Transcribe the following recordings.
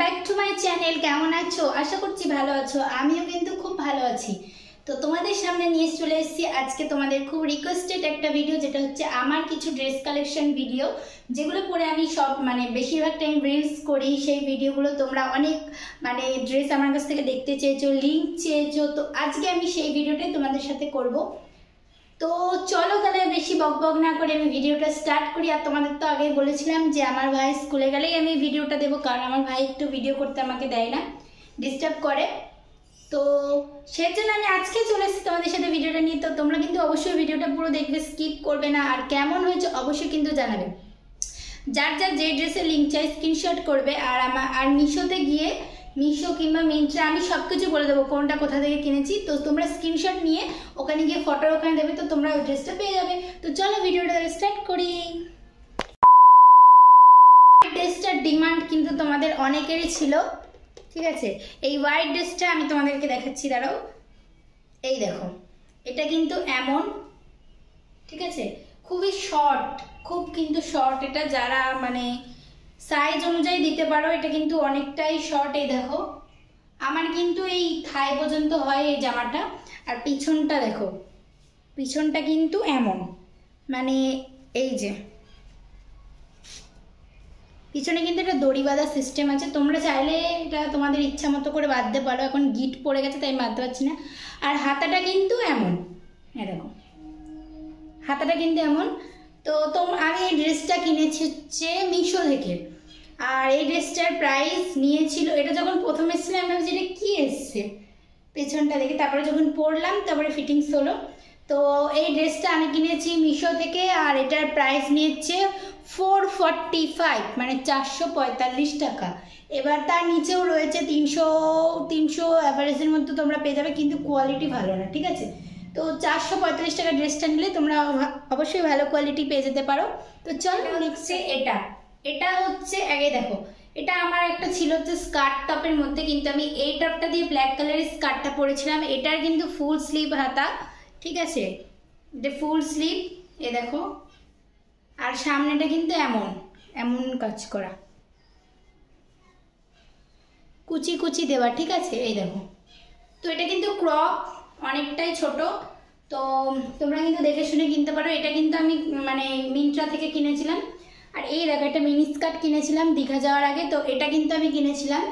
Back to my channel. কেমন আছো? আশা করছি ভালো আছো। আমিও কিন্তু খুব ভালো আছি। তো তোমাদের সামনে নিয়ে চলে এসেছি আজকে তোমাদের খুব রিকোয়েস্টেড একটা ভিডিও, যেটা হচ্ছে আমার কিছু ড্রেস কালেকশন ভিডিও, যেগুলো পরে আমি সব বেশিরভাগ টাইম রিলস করি। সেই ভিডিওগুলো তোমরা অনেক ড্রেস আমার কাছ থেকে দেখতে চেয়েছো, লিঙ্ক চেয়েছো, তো আজকে আমি সেই ভিডিওটাই তোমাদের সাথে করব। তো চলো তাহলে বেশি বকবক না করে আমি ভিডিওটা স্টার্ট করি। আর তোমাদের তো আগেই বলেছিলাম যে আমার ভাই স্কুলে গেলেই আমি ভিডিওটা দেবো, কারণ আমার ভাই একটু ভিডিও করতে আমাকে দেয় না, ডিস্টার্ব করে। তো সেই জন্য আমি আজকে চলে এসেছি তোমাদের সাথে ভিডিওটা নিয়ে। তো তোমরা কিন্তু অবশ্যই ভিডিওটা পুরো দেখবে, স্কিপ করবে না। আর কেমন হয়েছে অবশ্যই কিন্তু জানাবে। যার যার যে ড্রেসের লিঙ্ক চাই স্ক্রিনশট করবে। আর মিশোতে গিয়ে, মিশো কিংবা মিন্ত্রা, আমি সব কিছু বলে দেবো কোনটা কোথা থেকে কিনেছি। তো তোমরা স্ক্রিনশট নিয়ে ওখানে গিয়ে ফটোর ওখানে দেবে, তো তোমরা ওই ড্রেসটা পেয়ে যাবে। তো চলো ভিডিওটা স্টার্ট করি। ড্রেসটার ডিমান্ড কিন্তু তোমাদের অনেকেরই ছিল, ঠিক আছে। এই হোয়াইট ড্রেসটা আমি তোমাদেরকে দেখাচ্ছি, দাঁড়াও। এই দেখো, এটা কিন্তু এমন, ঠিক আছে, খুবই শর্ট, খুব কিন্তু শর্ট। এটা যারা সাইজ অনুযায়ী দিতে পারো, এটা কিন্তু অনেকটাই শর্ট। এই দেখো, আমার কিন্তু এই থাই পর্যন্ত হয় এই জামাটা। আর পিছনটা দেখো, পিছনটা কিন্তু এমন, এই যে পিছনে কিন্তু একটা দড়ি বাঁধা সিস্টেম আছে। তোমরা চাইলে এটা তোমাদের ইচ্ছা মতো করে বাঁধতে পারো। এখন গিট পড়ে গেছে তাই বাঁধতে পারছি না। আর হাতাটা কিন্তু এমন, দেখো হাতাটা কিন্তু এমন। তো আমি এই ড্রেসটা কিনেছি হচ্ছে মিশো থেকে। আর এই ড্রেসটার প্রাইস নিয়েছিল, এটা যখন প্রথম এসেছিল আমি ভাবছি এটা কী এসছে পেছনটা দেখে, তারপরে যখন পরলাম তারপরে ফিটিংস হলো। তো এই ড্রেসটা আমি কিনেছি মিশো থেকে, আর এটার প্রাইস নিয়েছে 445, 445 টাকা। এবার তার নিচেও রয়েছে 300 অ্যাভারেজের মধ্যে তোমরা পেয়ে যাবে, কিন্তু কোয়ালিটি ভালো না, ঠিক আছে। তো 445 টাকা ড্রেসটা নিলে তোমরা অবশ্যই ভালো কোয়ালিটি পেয়ে যেতে পারো। তো চলো নেক্সট এটা হচ্ছে আগে দেখো, এটা আমার একটা ছিল হচ্ছে স্কার্ট টপের মধ্যে, কিন্তু আমি এই টপটা দিয়ে ব্ল্যাক কালারের স্কার্টটা পরেছিলাম। এটার কিন্তু ফুল স্লিভ হাতা, ঠিক আছে, এটা ফুল স্লিভ, এ দেখো। আর সামনেটা কিন্তু এমন এমন কাজ করা, কুচি কুচি দেওয়া, ঠিক আছে, এই দেখো। তো এটা কিন্তু ক্রপ অনেকটাই ছোট, তো তোমরা কিন্তু দেখে শুনে কিনতে পারো। এটা কিন্তু আমি মিন্ত্রা থেকে কিনেছিলাম। আর এই দেখো, একটা মিনি স্কার্ট কিনেছিলাম দীঘা যাওয়ার আগে, তো এটা কিন্তু আমি কিনেছিলাম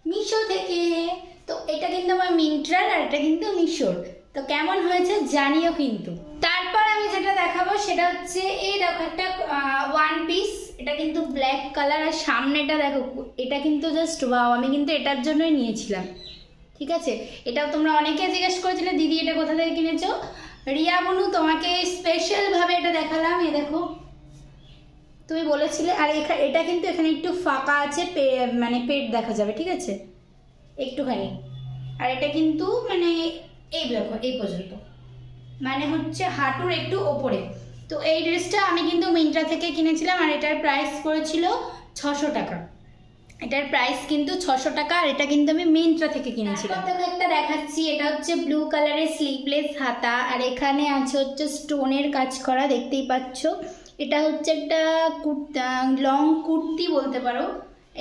মিশো থেকে। তো এটা কিন্তু আমার মিন্ত্রার, আর এটা কিন্তু মিশোর। তো কেমন হয়েছে জানিও কিন্তু। তারপর আমি যেটা দেখাবো সেটা হচ্ছে এই দেখো, একটা ওয়ান পিস। এটা কিন্তু ব্ল্যাক কালার, আর সামনেটা দেখো, এটা কিন্তু জাস্ট ওয়াও। আমি কিন্তু এটার জন্যই নিয়েছিলাম, ঠিক আছে। এটাও তোমরা অনেকে জিজ্ঞেস করেছিলে দিদি এটা কোথা থেকে কিনেছো। রিয়া বনু, তোমাকে স্পেশালভাবে এটা দেখালাম। এ দেখো, তুমি বলেছিলে। আর এটা কিন্তু এখানে একটু ফাঁকা আছে, পেট দেখা যাবে, ঠিক আছে, একটুখানি। আর এটা কিন্তু এই দেখো, এই পর্যন্ত, হচ্ছে হাঁটুর একটু ওপরে। তো এই ড্রেসটা আমি কিন্তু মিন্ত্রা থেকে কিনেছিলাম, আর এটার প্রাইস পড়েছিল 600 টাকা। এটার প্রাইস কিন্তু 600 টাকা, আর এটা কিন্তু আমি মিন্ত্রা থেকে কিনেছিলাম। তারপর একটা দেখাচ্ছি, এটা হচ্ছে ব্লু কালারের স্লিভলেস হাতা, আর এখানে আছে হচ্ছে স্টোনের কাজ করা, দেখতেই পাচ্ছ। এটা হচ্ছে একটা লং কুর্তি বলতে পারো।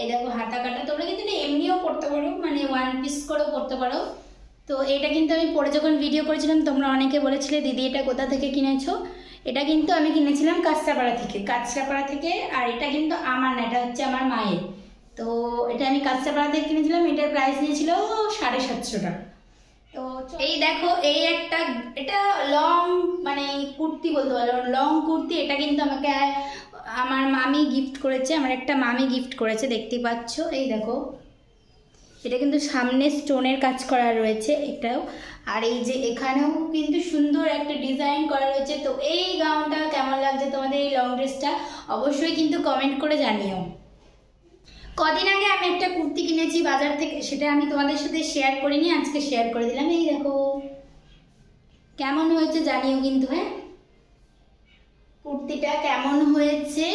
এই দেখো হাতা কাটা, তোমরা কিন্তু এমনিও পরতে পারো, ওয়ান পিস করেও পরতে পারো। তো এটা কিন্তু আমি পরে যখন ভিডিও করেছিলাম তোমরা অনেকে বলেছিলে দিদি এটা কোথা থেকে কিনেছো। এটা কিন্তু আমি কিনেছিলাম কাঁচরাপাড়া থেকে। আর এটা কিন্তু আমার না, এটা হচ্ছে আমার মায়ের। তো এটা আমি কাঁচরাপাড়া থেকে কিনেছিলাম। এটার প্রাইস নিয়েছিল 750 টাকা। তো এই দেখো, এই একটা, এটা লং কুর্তি বলতে পারো, লং কুর্তি। এটা কিন্তু আমাকে আমার মামি গিফট করেছে, আমার একটা মামি গিফট করেছে, দেখতেই পাচ্ছ। এই দেখো, এটা কিন্তু সামনে স্টোনের কাজ করা রয়েছে এটাও। আর এই যে এখানেও কিন্তু সুন্দর একটা ডিজাইন করা রয়েছে। তো এই গাউনটা কেমন লাগছে তোমাদের, এই লং ড্রেসটা অবশ্যই কিন্তু কমেন্ট করে জানিও। কদিন আগে আমি একটা কুর্তি কিনেছি বাজার থেকে, সেটা আমি তোমাদের সাথে শেয়ার করিনি, আজকে শেয়ার করে দিলাম। এই দেখো কেমন হয়েছে জানিও কিন্তু। হ্যাঁ, কুর্তিটা কেমন হয়েছে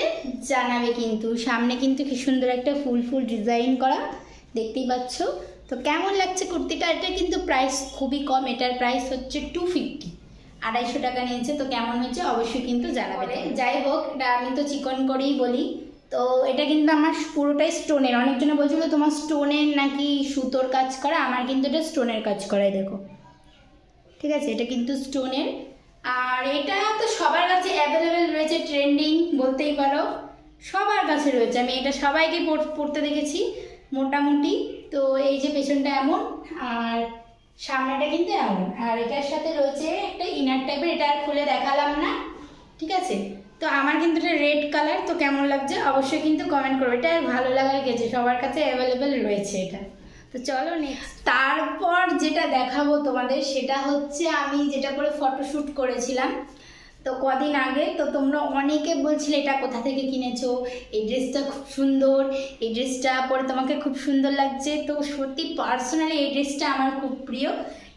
জানাবে কিন্তু। সামনে কিন্তু কি সুন্দর একটা ফুল ডিজাইন করা, দেখতেই পাচ্ছ। তো কেমন লাগছে কুর্তিটা। এটা কিন্তু প্রাইস খুবই কম, এটার প্রাইস হচ্ছে 250, 250 টাকা নিয়েছে। তো কেমন হয়েছে অবশ্যই কিন্তু জানাবে। যাই হোক, এটা আমি তো চিকন করেই বলি, তো এটা কিন্তু আমার পুরোটাই স্টোনের। অনেকজনে বলছিল তোমার স্টোনের নাকি সুতোর কাজ করা, আমার কিন্তু এটা স্টোনের কাজ করাই, দেখো ঠিক আছে, এটা কিন্তু স্টোনের। আর এটা তো সবার কাছে অ্যাভেলেবেল রয়েছে, ট্রেন্ডিং বলতেই পারো, সবার কাছে রয়েছে। আমি এটা সবাইকে পরতে দেখেছি মোটামুটি। তো এই যে পেছনটা এমন আর সামনেটা কিন্তু এমন, আর এটার সাথে রয়েছে একটা ইনার টাইপের, এটা আর খুলে দেখালাম না, ঠিক আছে। তো আমার কিন্তু এটা রেড কালার, তো কেমন লাগছে অবশ্যই কিন্তু কমেন্ট করো। এটা ভালো লাগার গেছে, সবার কাছে অ্যাভেলেবেল রয়েছে এটা। তো চলো নেক্সট, তারপর যেটা দেখাবো তোমাদের সেটা হচ্ছে আমি যেটা করে ফটোশ্যুট করেছিলাম তো কদিন আগে। তো তোমরা অনেকে বলছিলে এটা কোথা থেকে কিনেছো, এই ড্রেসটা খুব সুন্দর, এই ড্রেসটা পরে তোমাকে খুব সুন্দর লাগছে। তো সত্যি পার্সোনালি এই ড্রেসটা আমার খুব প্রিয়।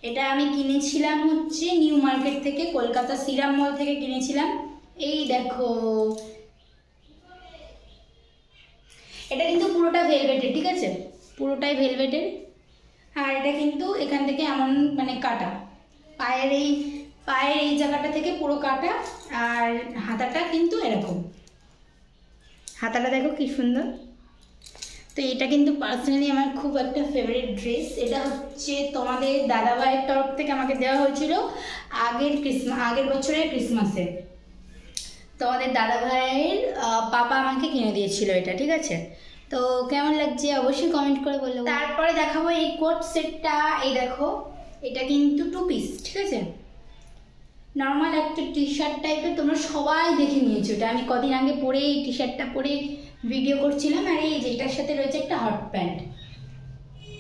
এটা আমি কিনেছিলাম হচ্ছে নিউ মার্কেট থেকে, কলকাতা শ্রীরাম মল থেকে কিনেছিলাম। এই দেখো, এটা কিন্তু পুরোটা ভেলভেটের, ঠিক আছে, পুরোটাই ভেলভেটের। আর এটা কিন্তু এখান থেকে এমন মানে কাটা, পায়ের এই জায়গাটা থেকে পুরো কাটা। আর হাতাটা কিন্তু এরকম, হাতাটা দেখো কি সুন্দর। তো এটা কিন্তু পার্সোনালি আমার খুব একটা ফেভারিট ড্রেস। এটা হচ্ছে তোমাদের দাদাভাইয়ের তরফ থেকে আমাকে দেওয়া হয়েছিল আগের বছরের ক্রিসমাসে। তোমাদের দাদাভাইয়ের পাপা আমাকে কিনে দিয়েছিল এটা, ঠিক আছে। তো কেমন লাগছে অবশ্যই কমেন্ট করে বললো। তারপরে দেখাবো এই কোট সেটটা। এই দেখো, এটা কিন্তু 2 পিস, ঠিক আছে, নর্মাল একটা টি শার্ট টাইপের। তোমরা সবাই দেখে নিয়েছো এটা, আমি কদিন আগে পরে এই টি শার্টটা পরে ভিডিও করছিলাম। আর এই যেটার সাথে রয়েছে একটা হট প্যান্ট,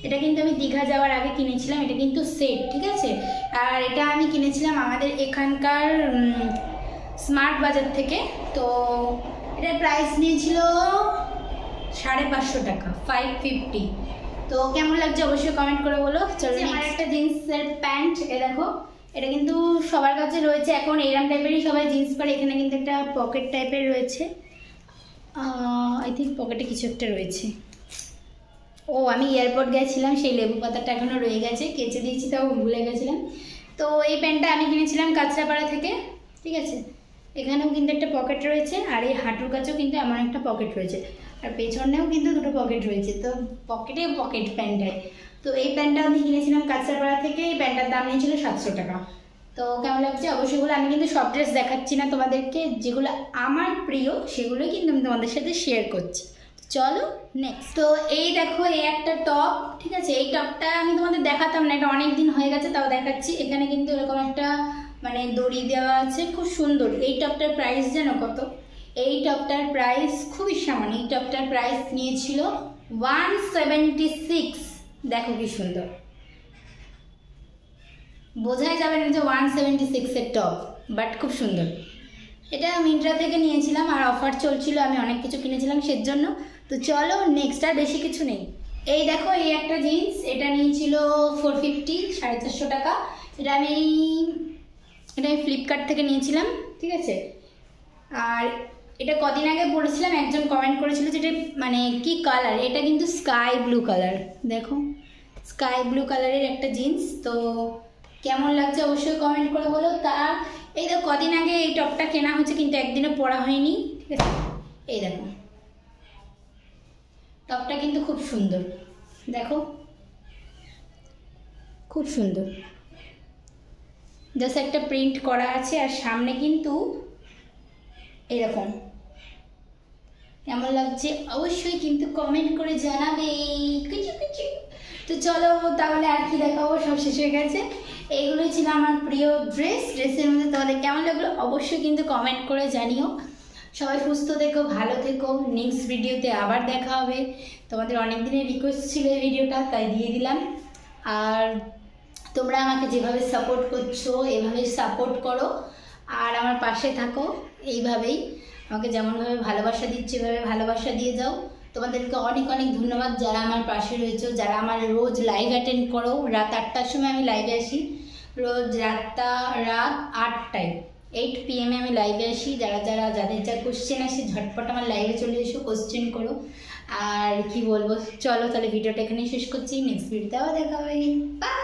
এটা কিন্তু আমি দীঘা যাওয়ার আগে কিনেছিলাম। এটা কিন্তু সেট, ঠিক আছে। আর এটা আমি কিনেছিলাম আমাদের এখানকার স্মার্ট বাজার থেকে। তো এটার প্রাইস নিয়েছিল 550 টাকা, 550। তো কেমন লাগছে অবশ্যই কমেন্ট করে বলো। চলো, আমার একটা জিন্সের প্যান্ট, এ দেখো, এটা কিন্তু সবার কাছে রয়েছে এখন, এইরকম টাইপেরই সবাই জিন্স পরে। এখানে কিন্তু একটা পকেট টাইপের রয়েছে, আই থিঙ্ক পকেটে কিছু একটা রয়েছে। ও, আমি এয়ারপোর্ট গেছিলাম, সেই লেবু পাতাটা এখনও রয়ে গেছে, কেচে দিয়েছি, তাও ভুলে গেছিলাম। তো এই প্যান্টটা আমি কিনেছিলাম কাঁচরাপাড়া থেকে, ঠিক আছে। এখানেও কিন্তু একটা পকেট রয়েছে, আর এই হাঁটুর কাছেও কিন্তু এমন একটা পকেট রয়েছে, আর পেছনেও কিন্তু 2টো পকেট রয়েছে। তো পকেটে পকেট প্যান্টটায়। তো এই প্যান্টটা আমি কিনেছিলাম কাঁচরাপাড়া থেকে। এই প্যান্টটার দাম নিয়েছিল 700 টাকা। তো কেমন লাগছে অবশ্যই বলে। আমি কিন্তু সব ড্রেস দেখাচ্ছি না তোমাদেরকে, যেগুলো আমার প্রিয় সেগুলোই কিন্তু আমি তোমাদের সাথে শেয়ার করছি। চলো নেক্সট। তো এই দেখো, এই একটা টপ, ঠিক আছে। এই টপটা আমি তোমাদের দেখাতাম না, এটা অনেক দিন হয়ে গেছে, তাও দেখাচ্ছি। এখানে কিন্তু এরকম একটা মানে দড়ি দেওয়া আছে, খুব সুন্দর। এই টপটার প্রাইস জানো কত? এই টপটার প্রাইস খুবই সামান্য। এই টপটার প্রাইস নিয়েছিল 176। দেখো কি সুন্দর, বোঝাই যাবে না যে 176-এর টপ, বাট খুব সুন্দর। এটা মিন্ত্রা থেকে নিয়েছিলাম, আর অফার চলছিল, আমি অনেক কিছু কিনেছিলাম সেজন্য। তো চলো নেক্সট, আর বেশি কিছু নেই। এই দেখো, এই একটা জিন্স, এটা নিয়েছিল 450, 450 টাকা। এটা আমি ফ্লিপকার্ট থেকে নিয়েছিলাম, ঠিক আছে। আর এটা কদিন আগে পড়েছিলাম, একজন কমেন্ট করেছিল যে এটা মানে কি কালার। এটা কিন্তু স্কাই ব্লু কালার, দেখো স্কাই ব্লু কালারের একটা জিন্স। তো কেমন লাগছে অবশ্যই কমেন্ট করে বলো। তার এই দেখো, কদিন আগে এই টপটা কেনা হয়েছে, কিন্তু একদিনও পরা হয়নি, ঠিক আছে। এই দেখো, টপটা কিন্তু খুব সুন্দর, দেখো খুব সুন্দর, জাস্ট একটা প্রিন্ট করা আছে। আর সামনে কিন্তু এরকম। কেমন লাগছে অবশ্যই কিন্তু কমেন্ট করে জানাবে। তো চলো তাহলে, আর কি দেখাবো, সব শেষ হয়ে গেছে। এইগুলোই ছিল আমার প্রিয় ড্রেসের মধ্যে। তোমাদের কেমন লাগলো অবশ্যই কিন্তু কমেন্ট করে জানিও। সবাই সুস্থ থেকো, ভালো থেকো। নেক্সট ভিডিওতে আবার দেখা হবে। তোমাদের অনেক দিনের রিকোয়েস্ট ছিল এই ভিডিওটা, তাই দিয়ে দিলাম। আর তোমরা আমাকে যেভাবে সাপোর্ট করছো এভাবেই সাপোর্ট করো, আর আমার পাশে থাকো। এইভাবেই আমাকে যেমনভাবে ভালোবাসা দিচ্ছি এভাবে ভালোবাসা দিয়ে যাও। তোমাদেরকে অনেক অনেক ধন্যবাদ যারা আমার পাশে রয়েছো, যারা আমার রোজ লাইভ অ্যাটেন্ড করো। রাত 8টার সময় আমি লাইভে আসি, রোজ রাত 8টায় 8 PM আমি লাইভে আসি। যাদের যা কোশ্চেন আসে ঝটপট আমার লাইভে চলে এসো, কোশ্চেন করো। আর কি বলবো, চলো তাহলে ভিডিওটা এখানেই শেষ করছি। নেক্সট ভিডিওতে আবার দেখা হবে। বাই।